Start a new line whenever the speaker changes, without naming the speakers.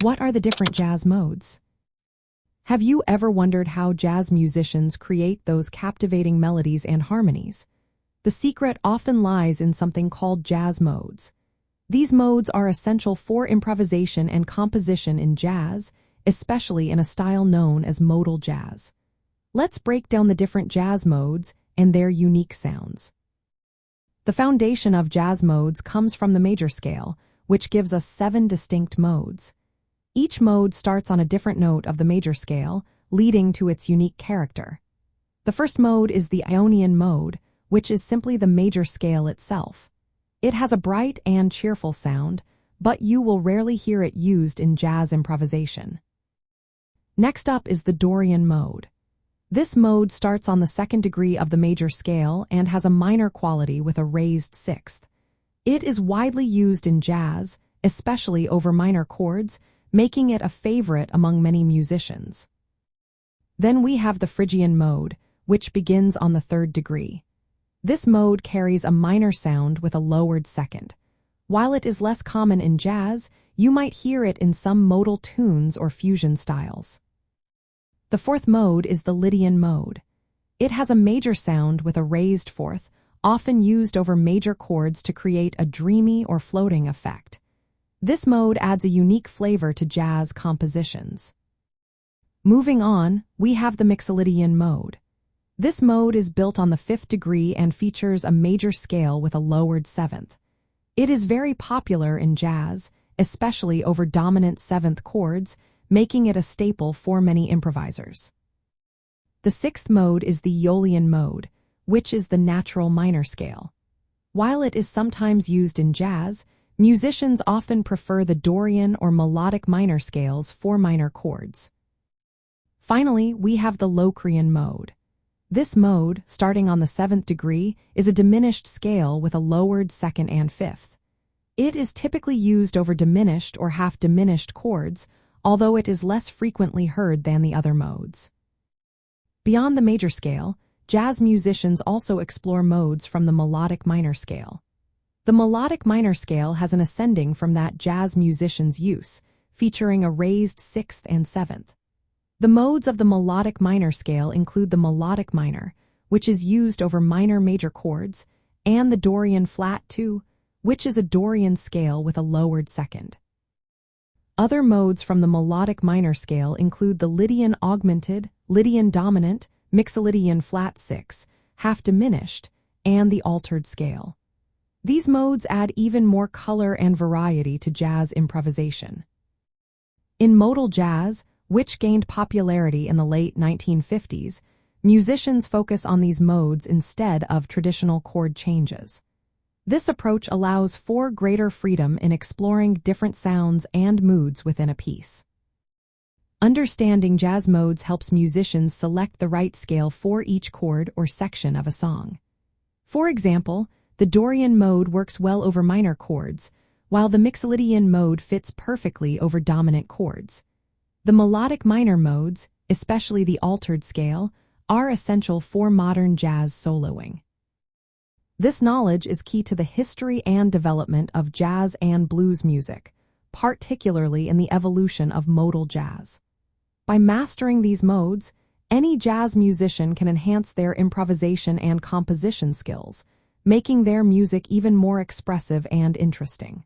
What are the different jazz modes? Have you ever wondered how jazz musicians create those captivating melodies and harmonies? The secret often lies in something called jazz modes. These modes are essential for improvisation and composition in jazz, especially in a style known as modal jazz. Let's break down the different jazz modes and their unique sounds. The foundation of jazz modes comes from the major scale, which gives us 7 distinct modes. Each mode starts on a different note of the major scale, leading to its unique character. The first mode is the Ionian mode, which is simply the major scale itself. It has a bright and cheerful sound, but you will rarely hear it used in jazz improvisation. Next up is the Dorian mode. This mode starts on the 2nd degree of the major scale and has a minor quality with a raised 6th. It is widely used in jazz, especially over minor chords, making it a favorite among many musicians. Then we have the Phrygian mode, which begins on the 3rd degree. This mode carries a minor sound with a lowered 2nd. While it is less common in jazz, you might hear it in some modal tunes or fusion styles. The 4th mode is the Lydian mode. It has a major sound with a raised 4th, often used over major chords to create a dreamy or floating effect. This mode adds a unique flavor to jazz compositions. Moving on, we have the Mixolydian mode. This mode is built on the 5th degree and features a major scale with a lowered 7th. It is very popular in jazz, especially over dominant 7th chords, making it a staple for many improvisers. The 6th mode is the Aeolian mode, which is the natural minor scale. While it is sometimes used in jazz, musicians often prefer the Dorian or melodic minor scales for minor chords. Finally, we have the Locrian mode. This mode, starting on the 7th degree, is a diminished scale with a lowered 2nd and 5th. It is typically used over diminished or half-diminished chords, although it is less frequently heard than the other modes. Beyond the major scale, jazz musicians also explore modes from the melodic minor scale. The melodic minor scale has an ascending from that jazz musicians use, featuring a raised 6th and 7th. The modes of the melodic minor scale include the melodic minor, which is used over minor major chords, and the Dorian flat 2, which is a Dorian scale with a lowered 2nd. Other modes from the melodic minor scale include the Lydian augmented, Lydian dominant, Mixolydian flat 6, half diminished, and the altered scale. These modes add even more color and variety to jazz improvisation. In modal jazz, which gained popularity in the late 1950s, musicians focus on these modes instead of traditional chord changes. This approach allows for greater freedom in exploring different sounds and moods within a piece. Understanding jazz modes helps musicians select the right scale for each chord or section of a song. For example, the Dorian mode works well over minor chords, while the Mixolydian mode fits perfectly over dominant chords. The melodic minor modes, especially the altered scale, are essential for modern jazz soloing. This knowledge is key to the history and development of jazz and blues music, particularly in the evolution of modal jazz. By mastering these modes, any jazz musician can enhance their improvisation and composition skills, making their music even more expressive and interesting.